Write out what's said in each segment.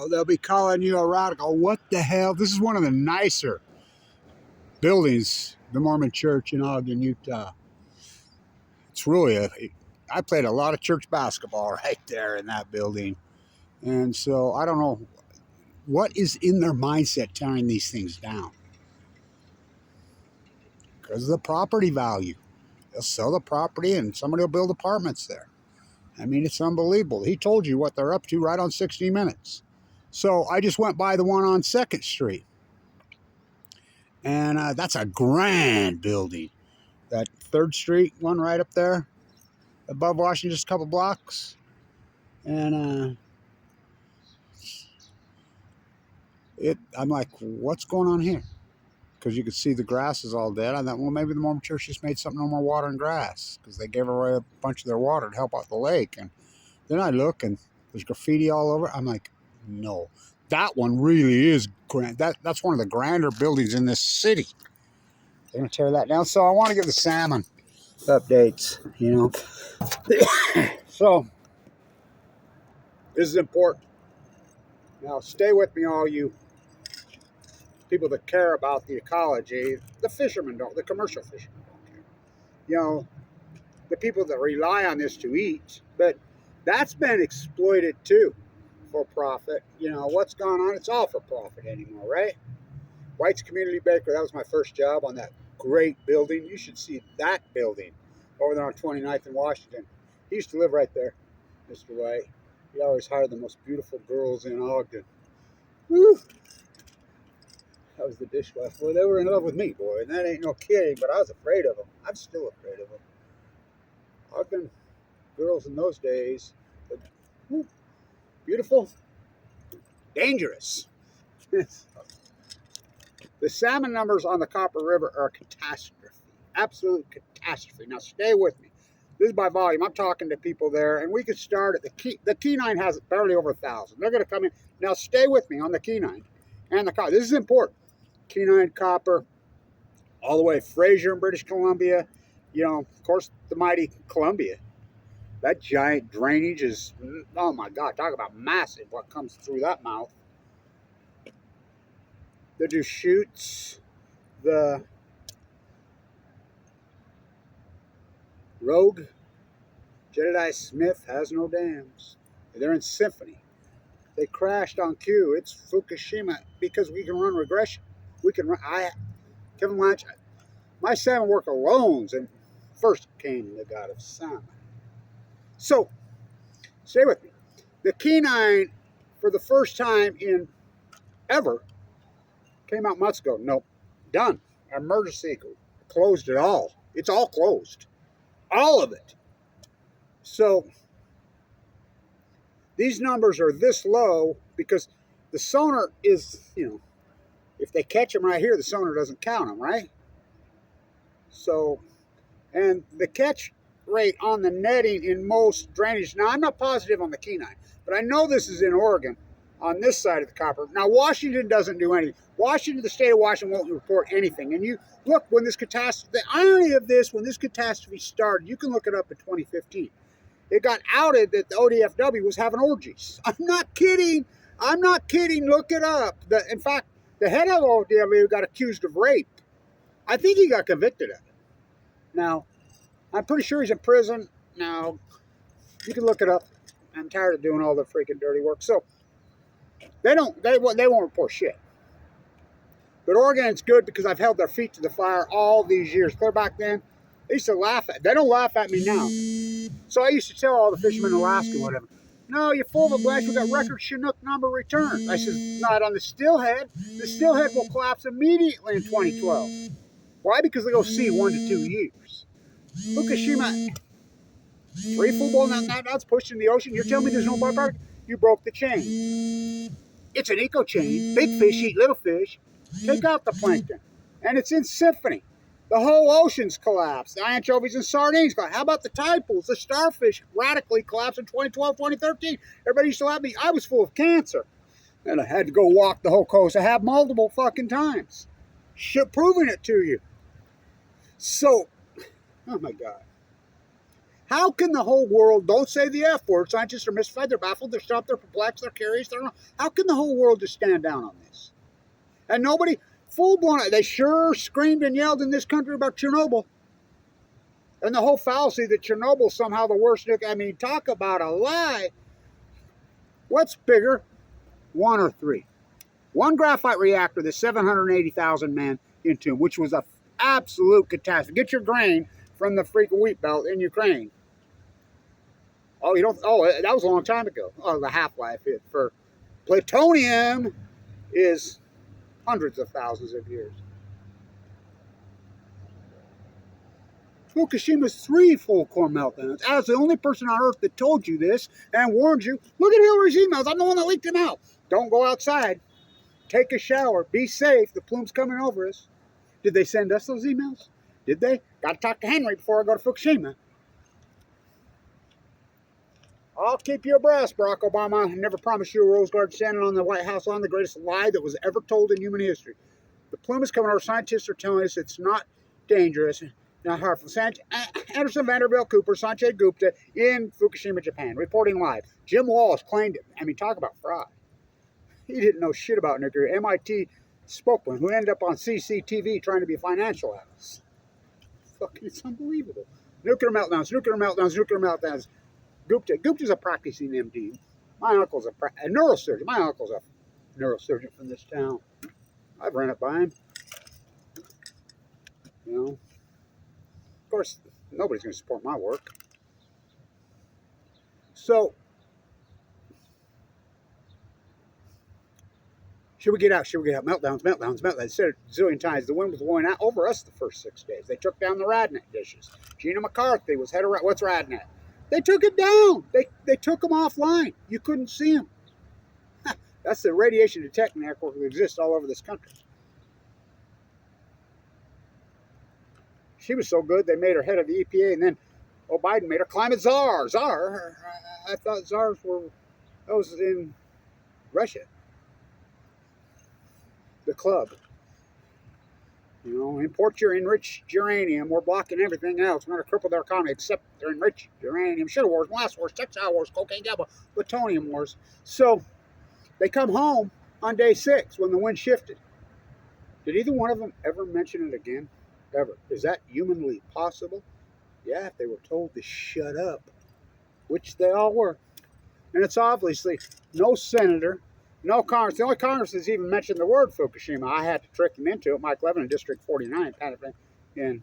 Oh, they'll be calling you a radical. What the hell? This is one of the nicer buildings, the Mormon Church in Ogden, Utah. It's really I played a lot of church basketball right there in that building. And so I don't know what is in their mindset tearing these things down. Because of the property value. They'll sell the property and somebody will build apartments there. I mean, it's unbelievable. He told you what they're up to right on 60 Minutes. So I just went by the one on 2nd Street. And that's a grand building. That 3rd Street one right up there, above Washington, just a couple blocks. And I'm like, what's going on here? Because you could see the grass is all dead. I thought, well, maybe the Mormon Church just made something no more water and grass, because they gave away a bunch of their water to help out the lake. And then I look, and there's graffiti all over. I'm like, no, that one really is grand. That's one of the grander buildings in this city. They're going to tear that down. So I want to give the salmon updates, you know. So this is important. Now stay with me, all you people that care about the ecology. The fishermen don't. The commercial fishermen don't care. You know, the people that rely on this to eat. But that's been exploited too for profit. You know, what's gone on? It's all for profit anymore, right? White's Community Baker, that was my first job on that great building. You should see that building over there on 29th in Washington. He used to live right there, Mr. White. He always hired the most beautiful girls in Ogden. Woo! That was the dishwasher. Boy, they were in love with me, boy. And that ain't no kidding, but I was afraid of them. I'm still afraid of them. Ogden girls in those days, woo, beautiful, dangerous. The salmon numbers on the Copper River are a catastrophe. Absolute catastrophe. Now stay with me. This is by volume. I'm talking to people there, and we could start at the Kenai has barely over 1,000. They're going to come in. Now stay with me on the Kenai and the Copper. This is important. Kenai, Copper, all the way Fraser in British Columbia. You know, of course, the mighty Columbia. That giant drainage is, oh my God, talk about massive what comes through that mouth. The Deschutes, the Rogue, Jedediah Smith has no dams. They're in symphony. They crashed on cue. It's Fukushima because we can run regression. We can run. Kevin Lanch, my salmon work alone, and first came the God of salmon. So, stay with me. The Kenai, for the first time in ever, came out months ago. Nope. Done. Emergency. Closed it all. It's all closed. All of it. So, these numbers are this low because the sonar is, you know, if they catch them right here, the sonar doesn't count them, right? So, and the catch rate on the netting in most drainage, now I'm not positive on the Kenai, but I know this is in Oregon on this side of the Copper. Now, Washington doesn't do anything. The state of Washington won't report anything. And you look, when this catastrophe, the irony of this, when this catastrophe started, you can look it up in 2015. It got outed that the ODFW was having orgies. I'm not kidding. I'm not kidding. Look it up. In fact, the head of ODFW got accused of rape. I think he got convicted of it. Now, I'm pretty sure he's in prison. Now, you can look it up. I'm tired of doing all the freaking dirty work. So, they won't report shit. But Oregon's good because I've held their feet to the fire all these years. Clear back then, they used to laugh at. They don't laugh at me now. So I used to tell all the fishermen in Alaska, whatever, no, you're full of a blast. We got record Chinook number returns. I said, not on the Stillhead. The Stillhead will collapse immediately in 2012. Why? Because they go see 1 to 2 years. Fukushima, 3 full blown that's pushed in the ocean. You're telling me there's no byproduct? You broke the chain. It's an eco chain. Big fish eat little fish. Take out the plankton. And it's in symphony. The whole ocean's collapsed. The anchovies and sardines collapsed. How about the tide pools? The starfish radically collapsed in 2012, 2013. Everybody used to laugh at me. I was full of cancer. And I had to go walk the whole coast. I have multiple fucking times. Proving it to you. So, oh my God. How can the whole world, don't say the F word, scientists are mystified, they're baffled, they're stumped, they're perplexed, they're curious, they're not. How can the whole world just stand down on this? And nobody, full blown, they sure screamed and yelled in this country about Chernobyl. And the whole fallacy that Chernobyl's somehow the worst nuclear, I mean, talk about a lie. What's bigger, one or three? One graphite reactor that 780,000 men into, which was an absolute catastrophe. Get your grain from the freaking wheat belt in Ukraine. Oh, you don't, oh, that was a long time ago. Oh, the half-life for plutonium is hundreds of thousands of years. Fukushima's 3 full core meltdowns. As the only person on Earth that told you this and warned you, look at Hillary's emails. I'm the one that leaked them out. Don't go outside. Take a shower. Be safe. The plume's coming over us. Did they send us those emails? Did they? Got to talk to Henry before I go to Fukushima. I'll keep you abreast, Barack Obama. I never promised you a rose garden standing on the White House lawn, the greatest lie that was ever told in human history. The plume is coming over. Scientists are telling us it's not dangerous, not harmful. Anderson, Vanderbilt, Cooper, Sanjay Gupta in Fukushima, Japan, reporting live. Jim Wallace claimed it. I mean, talk about fraud. He didn't know shit about nuclear. MIT spokesman who ended up on CCTV trying to be a financial analyst. Fucking, it's unbelievable. Nuclear meltdowns, nuclear meltdowns, nuclear meltdowns. Gupta's a practicing MD. My uncle's a neurosurgeon. My uncle's a neurosurgeon from this town. I've run it by him. You know. Of course, nobody's going to support my work. So, should we get out? Should we get out? Meltdowns, meltdowns, meltdowns. Said it a zillion times. The wind was blowing out over us the first 6 days. They took down the Radnet dishes. Gina McCarthy was head of what's Radnet? They took it down. They took them offline. You couldn't see them. That's the radiation detection network that exists all over this country. She was so good they made her head of the EPA, and then Biden made her climate czar. Czar? I thought czars were those in Russia. The club. You know, import your enriched uranium. We're blocking everything else. We're going to cripple their economy except their enriched uranium. Sugar wars, molasses wars, textile wars, cocaine, gamble, plutonium wars. So they come home on day 6 when the wind shifted. Did either one of them ever mention it again? Ever? Is that humanly possible? Yeah, if they were told to shut up, which they all were. And it's obviously no senator, no Congress. The only Congress that's even mentioned the word Fukushima. I had to trick him into it. Mike Levin in District 49 in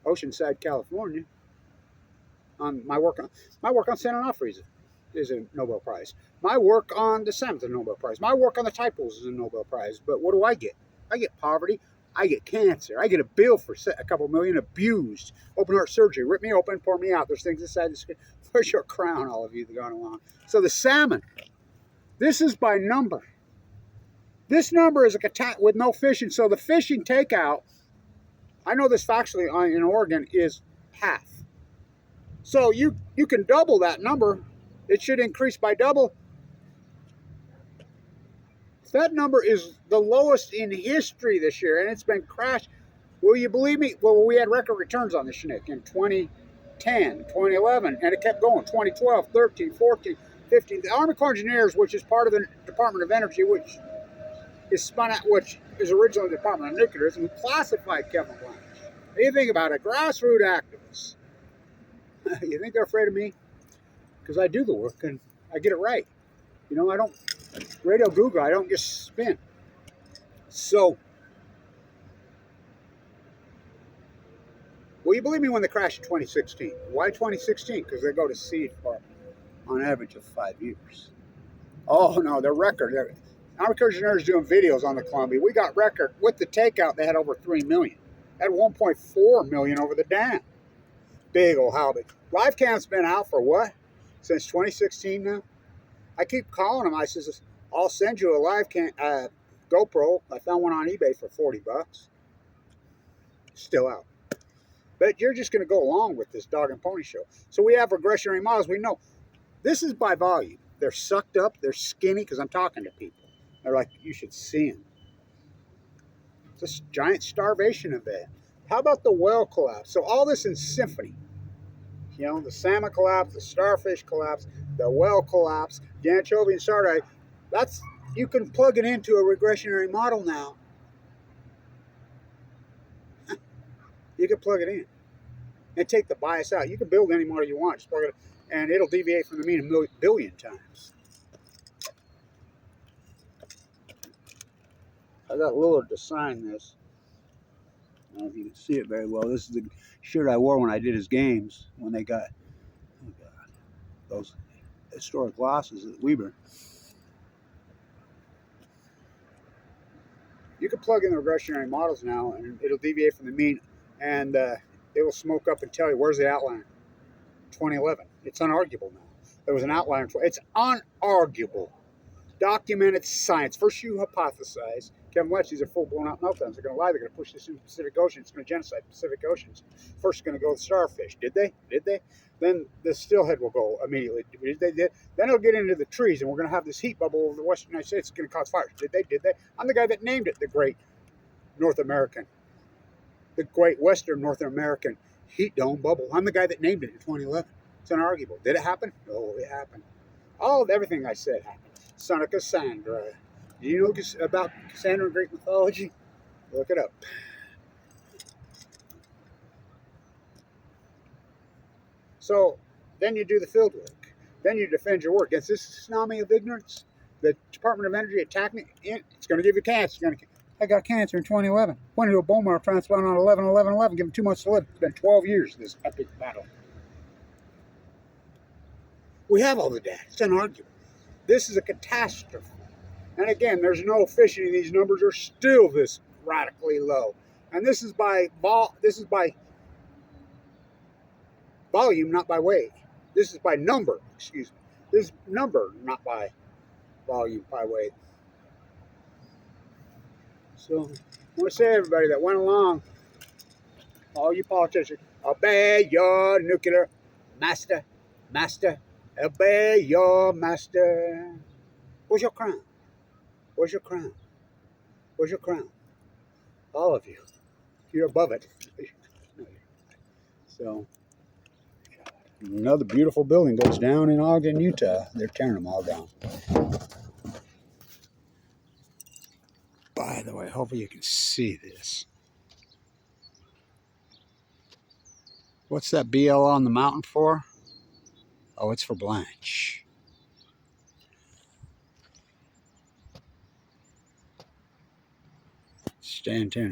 Oceanside, California. On my work on San Onofre is a Nobel Prize. My work on the 7th is a Nobel Prize. My work on the typos is a Nobel Prize. But what do I get? I get poverty. I get cancer. I get a bill for a couple million, abused. Open heart surgery. Rip me open, pour me out. There's things inside the skin. Where's your crown, all of you that gone along? So the salmon. This is by number. This number is a with no fishing. So the fishing takeout, I know this factually in Oregon, is half. So you can double that number. It should increase by double. That number is the lowest in history this year, and it's been crashed. Will you believe me? Well, we had record returns on the Chinook in 2010, 2011, and it kept going. 2012, 13, 14, 15. The Army Corps of Engineers, which is part of the Department of Energy, which is spun out, which is originally the Department of Nuclear, who classified chemical plants. You think about it, grassroots activists. You think they're afraid of me? Because I do the work and I get it right. You know, I don't radio Google, I don't just spin. So, will you believe me when they crashed in 2016? Why 2016? Because they go to sea for on average of 5 years. Oh no, the record. Army Corps of Engineers doing videos on the Columbia. We got record with the takeout. They had over 3 million. Had 1.4 million over the dam. Big old halibut. Live cam's been out for what? Since 2016 now. I keep calling them. I says, I'll send you a live cam GoPro. I found one on eBay for $40. Still out. But you're just going to go along with this dog and pony show. So we have regressionary models. We know this is by volume. They're sucked up. They're skinny because I'm talking to people. They're like, you should see them. It's a giant starvation event. How about the well collapse? So all this in symphony. You know, the salmon collapse, the starfish collapse, the whale collapse, the anchovy and sardine. That's, you can plug it into a regressionary model now. You can plug it in and take the bias out. You can build any model you want, just plug it, and it'll deviate from the mean a billion times. I got Willard to sign this. I don't know if you can see it very well. This is the shirt I wore when I did his games, when they got, oh God, those historic losses at Weber. You can plug in the regressionary models now, and it'll deviate from the mean, and it will smoke up and tell you, where's the outline? 2011. It's unarguable now. There was an outlier. It's unarguable. Documented science. First you hypothesize. Kevin West, these are full-blown out meltdowns. They're going to lie. They're going to push this into the Pacific Ocean. It's going to genocide Pacific Oceans. First, it's going to go with starfish. Did they? Did they? Then the steelhead will go immediately. Did they? Did. Then it'll get into the trees, and we're going to have this heat bubble over the western United States. It's going to cause fires. Did they? Did they? I'm the guy that named it the Great North American, the Great Western North American Heat Dome Bubble. I'm the guy that named it in 2011. It's unarguable. Did it happen? No, it happened. Everything I said happened. Son of Cassandra. Do you know about Cassandra in Greek mythology? Look it up. So then you do the field work. Then you defend your work. Against this tsunami of ignorance, the Department of Energy attacked me. It's going to give you cancer. I got cancer in 2011. Went into a bone marrow transplant on 11/11/11. Give him 2 months to live. It's been 12 years, this epic battle. We have all the data. It's unarguable. This is a catastrophe. And again, there's no fishing. These numbers are still this radically low. And this is by volume, not by weight. This is by number, excuse me. This is number, not by volume, by weight. So I want to say to everybody that went along, all you politicians, obey your nuclear master, obey your master. Where's your crown? Where's your crown? Where's your crown? All of you. You're above it. So, another beautiful building goes down in Ogden, Utah. They're tearing them all down. By the way, hopefully you can see this. What's that BL on the mountain for? Oh, it's for Blanche. Stand tuned.